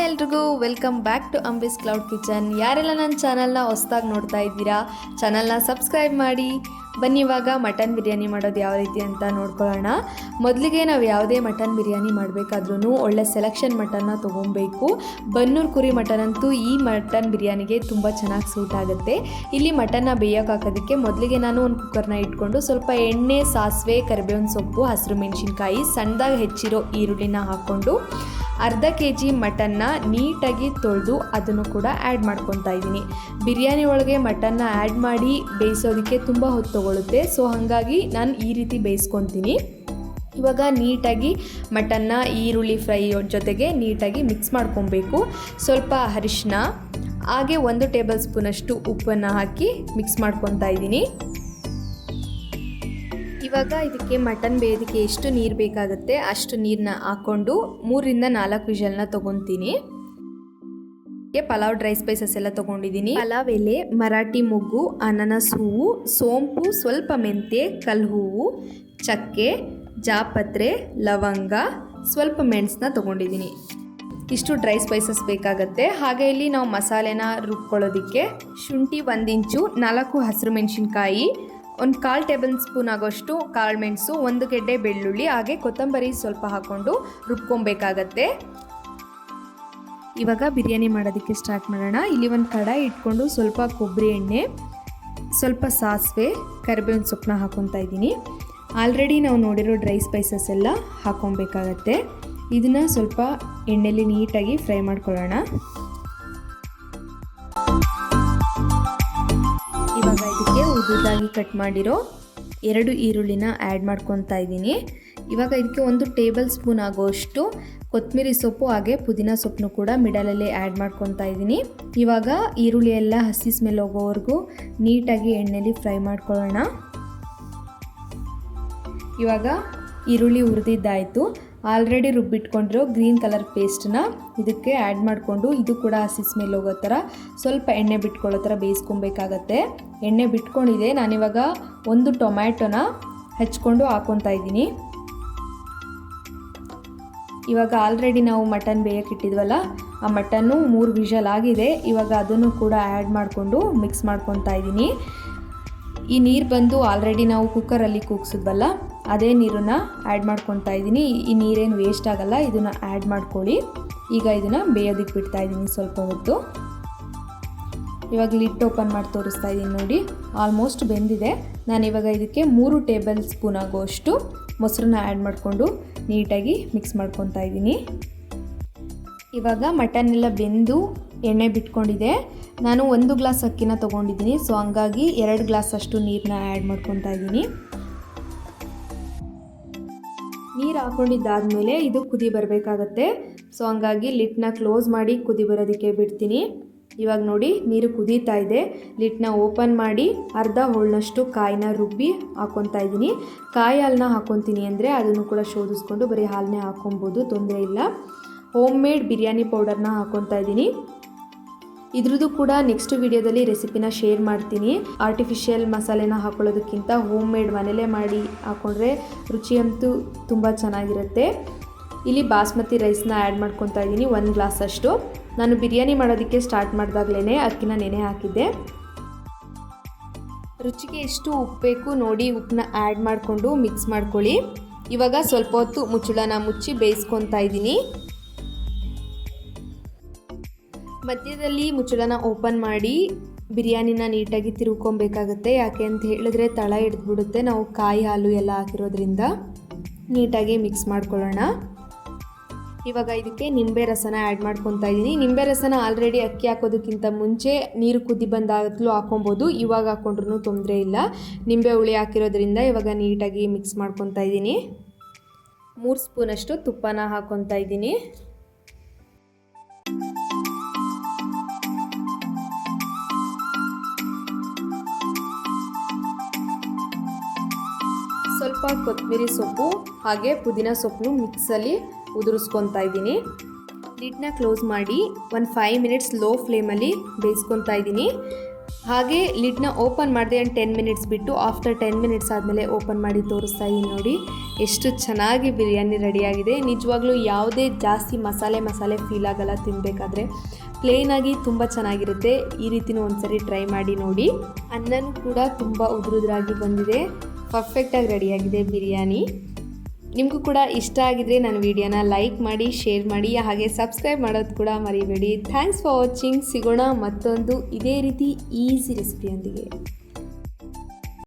Hi ಎಲ್ರಿಗೂ welcome back to Ambi's cloud kitchen. ಯಾರೆಲ್ಲ ನನ್ನ ಚಾನಲ್ನ ಹೊಸದಾಗಿ ನೋಡ್ತಾ ಇದ್ದೀರಾ ಚಾನಲ್ನ ಸಬ್ಸ್ಕ್ರೈಬ್ ಮಾಡಿ. ಬನ್ನಿ ಇವಾಗ ಮಟನ್ ಬಿರಿಯಾನಿ ಮಾಡೋದು ಯಾವ ರೀತಿ ಅಂತ ನೋಡ್ಕೊಳ್ಳೋಣ. ಮೊದಲಿಗೆ ನಾವು ಯಾವುದೇ ಮಟನ್ ಬಿರಿಯಾನಿ ಮಾಡಬೇಕಾದ್ರೂ ಒಳ್ಳೆ ಸೆಲೆಕ್ಷನ್ ಮಟನ್ನ ತೊಗೊಬೇಕು. ಬನ್ನೂರು ಕುರಿ ಮಟನ್ ಅಂತೂ ಈ ಮಟನ್ ಬಿರಿಯಾನಿಗೆ ತುಂಬ ಚೆನ್ನಾಗಿ ಸೂಟ್ ಆಗುತ್ತೆ. ಇಲ್ಲಿ ಮಟನ್ನ ಬೇಯೋಕೆ ಹಾಕೋದಕ್ಕೆ ಮೊದಲಿಗೆ ನಾನು ಒಂದು ಕುಕ್ಕರ್ನ ಇಟ್ಕೊಂಡು ಸ್ವಲ್ಪ ಎಣ್ಣೆ, ಸಾಸಿವೆ, ಕರಿಬೇವಿನ ಸೊಪ್ಪು, ಹಸಿರು ಮೆಣಸಿನ್ಕಾಯಿ, ಸಣ್ಣದಾಗಿ ಹೆಚ್ಚಿರೋ ಈರುಳ್ಳಿನ ಹಾಕ್ಕೊಂಡು ಅರ್ಧ kg ಮಟನ್ನ ನೀಟಾಗಿ ತೊಳೆದು ಅದನ್ನು ಕೂಡ ಆ್ಯಡ್ ಮಾಡ್ಕೊತಾ ಇದ್ದೀನಿ. ಬಿರಿಯಾನಿ ಒಳಗೆ ಮಟನ್ನ ಆ್ಯಡ್ ಮಾಡಿ ಬೇಯಿಸೋದಕ್ಕೆ ತುಂಬ ಹೊತ್ತು ತೊಗೊಳುತ್ತೆ. ಸೊ ಹಾಗಾಗಿ ನಾನು ಈ ರೀತಿ ಬೇಯಿಸ್ಕೊತೀನಿ. ಇವಾಗ ನೀಟಾಗಿ ಮಟನ್ನ ಈರುಳ್ಳಿ ಫ್ರೈ ಜೊತೆಗೆ ನೀಟಾಗಿ ಮಿಕ್ಸ್ ಮಾಡ್ಕೊಬೇಕು. ಸ್ವಲ್ಪ ಅರಿಶಿನ ಹಾಗೆ 1 ಟೇಬಲ್ ಸ್ಪೂನಷ್ಟು ಉಪ್ಪನ್ನು ಹಾಕಿ ಮಿಕ್ಸ್ ಮಾಡ್ಕೊತಾ ಇದ್ದೀನಿ. ಇವಾಗ ಇದಕ್ಕೆ ಮಟನ್ ಬೇಯೋದಕ್ಕೆ ಎಷ್ಟು ನೀರು ಬೇಕಾಗುತ್ತೆ ಅಷ್ಟು ನೀರನ್ನ ಹಾಕ್ಕೊಂಡು 3 ರಿಂದ 4 ವಿಷಲ್ನ ತೊಗೊತೀನಿ. ಪಲಾವ್ ಡ್ರೈ ಸ್ಪೈಸಸ್ ಎಲ್ಲ ತೊಗೊಂಡಿದ್ದೀನಿ. ಪಲಾವ್ ಎಲೆ, ಮರಾಠಿ ಮೊಗ್ಗು, ಅನಾನಸ್ ಹೂವು, ಸೋಂಪು, ಸ್ವಲ್ಪ ಮೆಂತ್ಯ, ಕಲ್ ಹೂವು, ಚಕ್ಕೆ, ಜಾಪತ್ರೆ, ಲವಂಗ, ಸ್ವಲ್ಪ ಮೆಣಸನ್ನ ತೊಗೊಂಡಿದ್ದೀನಿ. ಇಷ್ಟು ಡ್ರೈ ಸ್ಪೈಸಸ್ ಬೇಕಾಗುತ್ತೆ. ಹಾಗೆ ಇಲ್ಲಿ ನಾವು ಮಸಾಲೆನ ರುಬ್ಕೊಳ್ಳೋದಕ್ಕೆ ಶುಂಠಿ 1 ಇಂಚು, 4 ಹಸಿರು ಮೆಣಸಿನ್ಕಾಯಿ, 1/4 ಟೇಬಲ್ ಸ್ಪೂನ್ ಆಗೋಷ್ಟು ಕಾಳು ಮೆಣಸು, 1 ಗೆಡ್ಡೆ ಬೆಳ್ಳುಳ್ಳಿ, ಹಾಗೆ ಕೊತ್ತಂಬರಿ ಸ್ವಲ್ಪ ಹಾಕ್ಕೊಂಡು ರುಬ್ಕೊಬೇಕಾಗತ್ತೆ. ಇವಾಗ ಬಿರಿಯಾನಿ ಮಾಡೋದಕ್ಕೆ ಸ್ಟಾರ್ಟ್ ಮಾಡೋಣ. ಇಲ್ಲಿ ಒಂದು ಕಡಾಯಿ ಇಟ್ಕೊಂಡು ಸ್ವಲ್ಪ ಕೊಬ್ಬರಿ ಎಣ್ಣೆ, ಸ್ವಲ್ಪ ಸಾಸಿವೆ, ಕರಿಬೇವಿನ ಸೊಪ್ಪನ್ನ ಹಾಕ್ಕೊತಾ ಇದ್ದೀನಿ. ಆಲ್ರೆಡಿ ನಾವು ನೋಡಿರೋ ಡ್ರೈ ಸ್ಪೈಸಸ್ ಎಲ್ಲ ಹಾಕ್ಕೊಬೇಕಾಗತ್ತೆ. ಇದನ್ನು ಸ್ವಲ್ಪ ಎಣ್ಣೆಲಿ ನೀಟಾಗಿ ಫ್ರೈ ಮಾಡ್ಕೊಳ್ಳೋಣ. ಇವಾಗ ಇದಕ್ಕೆ ಉದ್ದುದಾಗಿ ಕಟ್ ಮಾಡಿರೋ 2 ಈರುಳ್ಳಿನ ಆ್ಯಡ್ ಮಾಡ್ಕೊತಾ ಇದ್ದೀನಿ. ಇವಾಗ ಇದಕ್ಕೆ 1 ಟೇಬಲ್ ಸ್ಪೂನ್ ಆಗೋಷ್ಟು ಕೊತ್ತಂಬರಿ ಸೊಪ್ಪು ಹಾಗೆ ಪುದೀನ ಸೊಪ್ಪನ್ನು ಕೂಡ ಮಿಡಲಲ್ಲಿ ಆ್ಯಡ್ ಮಾಡ್ಕೊತಾ ಇದ್ದೀನಿ. ಇವಾಗ ಈರುಳ್ಳಿ ಎಲ್ಲ ಹಸಿ ಸ್ಮೆಲ್ ಹೋಗೋವರೆಗೂ ನೀಟಾಗಿ ಎಣ್ಣೆಲಿ ಫ್ರೈ ಮಾಡ್ಕೊಳ್ಳೋಣ. ಇವಾಗ ಈರುಳ್ಳಿ ಹುರಿದಿದ್ದಾಯಿತು. ಆಲ್ರೆಡಿ ರುಬ್ಬಿಟ್ಕೊಂಡಿರೋ ಗ್ರೀನ್ ಕಲರ್ ಪೇಸ್ಟನ್ನ ಇದಕ್ಕೆ ಆ್ಯಡ್ ಮಾಡಿಕೊಂಡು ಇದು ಕೂಡ ಹಸಿ ಸ್ಮೆಲ್ ಹೋಗೋ ಥರ ಸ್ವಲ್ಪ ಎಣ್ಣೆ ಬಿಟ್ಕೊಳ್ಳೋ ಥರ ಬೇಯಿಸ್ಕೊಬೇಕಾಗತ್ತೆ. ಎಣ್ಣೆ ಬಿಟ್ಕೊಂಡಿದೆ. ನಾನಿವಾಗ 1 ಟೊಮ್ಯಾಟೊನ ಹಚ್ಕೊಂಡು ಹಾಕ್ಕೊತಾ ಇದ್ದೀನಿ. ಇವಾಗ ಆಲ್ರೆಡಿ ನಾವು ಮಟನ್ ಬೇಯಕ್ಕೆ ಇಟ್ಟಿದ್ವಲ್ಲ, ಆ ಮಟನ್ನು 3 ವಿಷಲ್ ಆಗಿದೆ. ಇವಾಗ ಅದನ್ನು ಕೂಡ ಆ್ಯಡ್ ಮಾಡಿಕೊಂಡು ಮಿಕ್ಸ್ ಮಾಡ್ಕೊತಾ ಇದ್ದೀನಿ. ಈ ನೀರು ಬಂದು ಆಲ್ರೆಡಿ ನಾವು ಕುಕ್ಕರಲ್ಲಿ ಕೂಗಿಸಿದ್ವಲ್ಲ ಅದೇ ನೀರನ್ನು ಆ್ಯಡ್ ಮಾಡ್ಕೊತಾ ಇದ್ದೀನಿ. ಈ ನೀರೇನು ವೇಸ್ಟ್ ಆಗಲ್ಲ, ಇದನ್ನು ಆ್ಯಡ್ ಮಾಡ್ಕೊಳ್ಳಿ. ಈಗ ಇದನ್ನು ಬೇಯೋದಕ್ಕೆ ಬಿಡ್ತಾ ಇದ್ದೀನಿ ಸ್ವಲ್ಪ ಹೊತ್ತು. ಇವಾಗ ಲಿಡ್ ಓಪನ್ ಮಾಡಿ ತೋರಿಸ್ತಾ ಇದ್ದೀನಿ ನೋಡಿ, ಆಲ್ಮೋಸ್ಟ್ ಬೆಂದಿದೆ. ನಾನಿವಾಗ ಇದಕ್ಕೆ 3 ಟೇಬಲ್ ಸ್ಪೂನ್ ಆಗೋಷ್ಟು ಮೊಸರನ್ನ ಆ್ಯಡ್ ಮಾಡಿಕೊಂಡು ನೀಟಾಗಿ ಮಿಕ್ಸ್ ಮಾಡ್ಕೊತಾ ಇದ್ದೀನಿ. ಇವಾಗ ಮಟನ್ ಎಲ್ಲ ಬೆಂದು ಎಣ್ಣೆ ಬಿಟ್ಕೊಂಡಿದೆ. ನಾನು 1 ಗ್ಲಾಸ್ ಅಕ್ಕಿನ ತೊಗೊಂಡಿದ್ದೀನಿ. ಸೊ ಹಂಗಾಗಿ 2 ಗ್ಲಾಸ್ ಅಷ್ಟು ನೀರನ್ನ ಆ್ಯಡ್ ಮಾಡ್ಕೊತಾ ಇದ್ದೀನಿ. ನೀರು ಹಾಕ್ಕೊಂಡಿದ್ದಾದಮೇಲೆ ಇದು ಕುದಿ ಬರಬೇಕಾಗತ್ತೆ. ಸೊ ಹಂಗಾಗಿ ಲಿಡ್ನ ಕ್ಲೋಸ್ ಮಾಡಿ ಕುದಿ ಬರೋದಕ್ಕೆ ಬಿಡ್ತೀನಿ. ಇವಾಗ ನೋಡಿ ನೀರು ಕುದೀತಾ ಇದೆ. ಲಿಡ್ನ ಓಪನ್ ಮಾಡಿ ಅರ್ಧ ಹೋಳನಷ್ಟು ಕಾಯಿನ ರುಬ್ಬಿ ಹಾಕ್ಕೊತಾ ಇದ್ದೀನಿ. ಕಾಯಿ ಹಾಲನ್ನ ಹಾಕ್ಕೊತೀನಿ ಅಂದರೆ ಅದನ್ನು ಕೂಡ ಶೋಧಿಸ್ಕೊಂಡು ಬರೀ ಹಾಲನ್ನೇ ಹಾಕ್ಕೊಬೋದು, ತೊಂದರೆ ಇಲ್ಲ. ಹೋಮ್ ಮೇಡ್ ಬಿರಿಯಾನಿ ಪೌಡರ್ನ ಹಾಕ್ಕೊತಾ ಇದ್ದೀನಿ. ಇದ್ರದ್ದು ಕೂಡ ನೆಕ್ಸ್ಟ್ ವಿಡಿಯೋದಲ್ಲಿ ರೆಸಿಪಿನ ಶೇರ್ ಮಾಡ್ತೀನಿ. ಆರ್ಟಿಫಿಷಿಯಲ್ ಮಸಾಲೆನ ಹಾಕೊಳ್ಳೋದಕ್ಕಿಂತ ಹೋಮ್ ಮೇಡ್ ಮನೇಲೇ ಮಾಡಿ ಹಾಕ್ಕೊಂಡ್ರೆ ರುಚಿ ಅಂತೂ ತುಂಬ ಚೆನ್ನಾಗಿರುತ್ತೆ. ಇಲ್ಲಿ ಬಾಸ್ಮತಿ ರೈಸ್ನ ಆ್ಯಡ್ ಮಾಡ್ಕೊತಾ ಇದ್ದೀನಿ 1 ಗ್ಲಾಸ್ ಅಷ್ಟು. ನಾನು ಬಿರಿಯಾನಿ ಮಾಡೋದಕ್ಕೆ ಸ್ಟಾರ್ಟ್ ಮಾಡಿದಾಗಲೇ ಅಕ್ಕಿನ ನೆನೆ ಹಾಕಿದ್ದೆ. ರುಚಿಗೆ ಎಷ್ಟು ಉಪ್ಪು ಬೇಕು ನೋಡಿ ಉಪ್ಪನ್ನ ಆ್ಯಡ್ ಮಾಡಿಕೊಂಡು ಮಿಕ್ಸ್ ಮಾಡ್ಕೊಳ್ಳಿ. ಇವಾಗ ಸ್ವಲ್ಪ ಹೊತ್ತು ಮುಚ್ಚಳನ ಮುಚ್ಚಿ ಬೇಯಿಸ್ಕೊತಾ ಇದ್ದೀನಿ. ಮಧ್ಯದಲ್ಲಿ ಮುಚ್ಚಳನ ಓಪನ್ ಮಾಡಿ ಬಿರಿಯಾನಿನ ನೀಟಾಗಿ ತಿರುವ್ಕೊಬೇಕಾಗತ್ತೆ. ಯಾಕೆ ಅಂತ ಹೇಳಿದ್ರೆ ತಳ ಹಿಡಿದ್ಬಿಡುತ್ತೆ. ನಾವು ಕಾಯಿ ಹಾಲು ಎಲ್ಲ ಹಾಕಿರೋದ್ರಿಂದ ನೀಟಾಗಿ ಮಿಕ್ಸ್ ಮಾಡ್ಕೊಳ್ಳೋಣ. ಇವಾಗ ಇದಕ್ಕೆ ನಿಂಬೆ ರಸನ ಆ್ಯಡ್ ಮಾಡ್ಕೊತಾ ಇದ್ದೀನಿ. ನಿಂಬೆ ರಸನ ಆಲ್ರೆಡಿ ಅಕ್ಕಿ ಹಾಕೋದಕ್ಕಿಂತ ಮುಂಚೆ ನೀರು ಕುದಿ ಬಂದಾಗಲೂ ಹಾಕೊಬೋದು, ಇವಾಗ ಹಾಕ್ಕೊಂಡ್ರೂ ತೊಂದರೆ ಇಲ್ಲ. ನಿಂಬೆ ಹುಳಿ ಹಾಕಿರೋದ್ರಿಂದ ಇವಾಗ ನೀಟಾಗಿ ಮಿಕ್ಸ್ ಮಾಡ್ಕೊತಾ ಇದ್ದೀನಿ. 3 ಸ್ಪೂನಷ್ಟು ತುಪ್ಪನ ಹಾಕ್ಕೊತಾ ಇದ್ದೀನಿ. ಸ್ವಲ್ಪ ಕೊತ್ತಂಬರಿ ಸೊಪ್ಪು ಹಾಗೆ ಪುದೀನ ಸೊಪ್ಪು ಮಿಕ್ಸಲ್ಲಿ ಉದುರಿಸ್ಕೊತಾ ಇದ್ದೀನಿ. ಲಿಡ್ನ ಕ್ಲೋಸ್ ಮಾಡಿ 1 5 ಮಿನಿಟ್ಸ್ ಲೋ ಫ್ಲೇಮಲ್ಲಿ ಬೇಯಿಸ್ಕೊತಾ ಇದ್ದೀನಿ. ಹಾಗೆ ಲಿಡ್ನ ಓಪನ್ ಮಾಡಿದೆ ಆ್ಯಂಡ್ 10 ಮಿನಿಟ್ಸ್ ಬಿಟ್ಟು ಆಫ್ಟರ್ 10 ಮಿನಿಟ್ಸ್ ಆದಮೇಲೆ ಓಪನ್ ಮಾಡಿ ತೋರಿಸ್ತಾ ಇದ್ದೀನಿ ನೋಡಿ. ಎಷ್ಟು ಚೆನ್ನಾಗಿ ಬಿರಿಯಾನಿ ರೆಡಿಯಾಗಿದೆ. ನಿಜವಾಗ್ಲೂ ಯಾವುದೇ ಜಾಸ್ತಿ ಮಸಾಲೆ ಫೀಲ್ ಆಗಲ್ಲ ತಿನ್ನಬೇಕಾದ್ರೆ. ಪ್ಲೇನಾಗಿ ತುಂಬ ಚೆನ್ನಾಗಿರುತ್ತೆ. ಈ ರೀತಿನೂ ಒಂದ್ಸರಿ ಟ್ರೈ ಮಾಡಿ ನೋಡಿ. ಅನ್ನನೂ ಕೂಡ ತುಂಬ ಉದುರುದ್ರಾಗಿ ಬಂದಿದೆ. ಪರ್ಫೆಕ್ಟಾಗಿ ರೆಡಿಯಾಗಿದೆ ಬಿರಿಯಾನಿ. ನಿಮಗೂ ಕೂಡ ಇಷ್ಟ ಆಗಿದ್ರೆ ನನ್ನ ವಿಡಿಯೋನ ಲೈಕ್ ಮಾಡಿ, ಶೇರ್ ಮಾಡಿ, ಹಾಗೆ ಸಬ್ಸ್ಕ್ರೈಬ್ ಮಾಡೋದು ಕೂಡ ಮರಿಬೇಡಿ. Thanks for watching. ಸಿಗೋಣ ಮತ್ತೊಂದು ಇದೇ ರೀತಿ ಈಸಿ ರೆಸಿಪಿಯೊಂದಿಗೆ.